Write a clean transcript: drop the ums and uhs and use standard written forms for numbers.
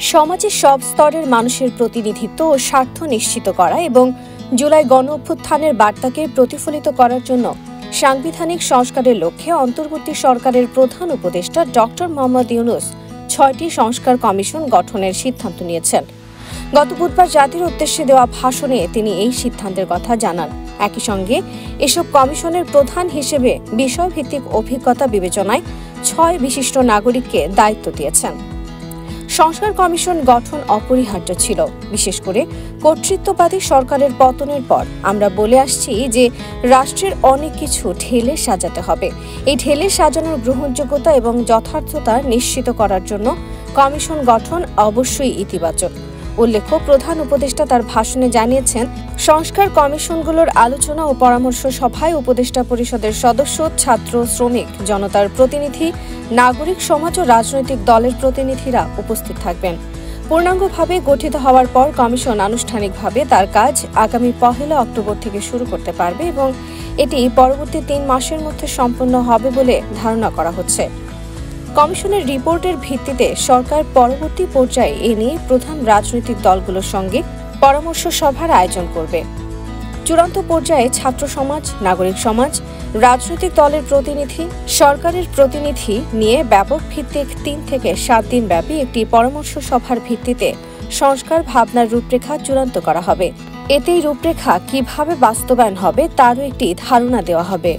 সমাজের সব স্তরের মানুষের প্রতিনিধিত্ব ও স্বার্থ নিশ্চিত করা এবং জুলাই গণ অভ্যুত্থানের বার্তাকে প্রতিফলিত করার জন্য সাংবিধানিক সংস্কারের লক্ষ্যে অন্তর্বর্তী সরকারের প্রধান উপদেষ্টা ডক্টর মোহাম্মদ ইউনূস ৬টি সংস্কার কমিশন গঠনের সিদ্ধান্ত নিয়েছেন। গত বুধবার জাতির উদ্দেশ্যে দেওয়া ভাষণে তিনি এই সিদ্ধান্তের কথা জানান। একই সঙ্গে এসব কমিশনের প্রধান হিসেবে বিষয়ভিত্তিক অভিজ্ঞতা বিবেচনায় ৬ বিশিষ্ট নাগরিককে দায়িত্ব দিয়েছেন। সংস্কার কমিশন গঠন অপরিহার্য ছিল। বিশেষ করে কর্তৃত্ববাদী সরকারের পতনের পর আমরা বলে আসছি যে রাষ্ট্রের অনেক কিছু ঢেলে সাজাতে হবে। এই ঢেলে সাজানোর গ্রহণযোগ্যতা এবং যথার্থতা নিশ্চিত করার জন্য কমিশন গঠন অবশ্যই ইতিবাচক। উল্লেখ্য, প্রধান উপদেষ্টা তার ভাষণে জানিয়েছেন, সংস্কার কমিশনগুলোর আলোচনা ও পরামর্শ সভায় উপদেষ্টা পরিষদের সদস্য, ছাত্র, শ্রমিক, জনতার প্রতিনিধি, নাগরিক সমাজ ও রাজনৈতিক দলের প্রতিনিধিরা উপস্থিত থাকবেন। পূর্ণাঙ্গভাবে গঠিত হওয়ার পর কমিশন আনুষ্ঠানিকভাবে তার কাজ আগামী ১ অক্টোবর থেকে শুরু করতে পারবে এবং এটি পরবর্তী ৩ মাসের মধ্যে সম্পন্ন হবে বলে ধারণা করা হচ্ছে। কমিশনের রিপোর্টের ভিত্তিতে সরকার পরবর্তী পর্যায়ে এ নিয়ে প্রধান রাজনৈতিক দলগুলোর সঙ্গে পরামর্শ সভার আয়োজন করবে। চূড়ান্ত পর্যায়ে ছাত্র সমাজ, নাগরিক সমাজ, রাজনৈতিক দলের প্রতিনিধি, সরকারের প্রতিনিধি নিয়ে ব্যাপক ভিত্তিক ৩ থেকে ৭ দিন ব্যাপী একটি পরামর্শ সভার ভিত্তিতে সংস্কার ভাবনার রূপরেখা চূড়ান্ত করা হবে। এতেই রূপরেখা কিভাবে বাস্তবায়ন হবে তারও একটি ধারণা দেওয়া হবে।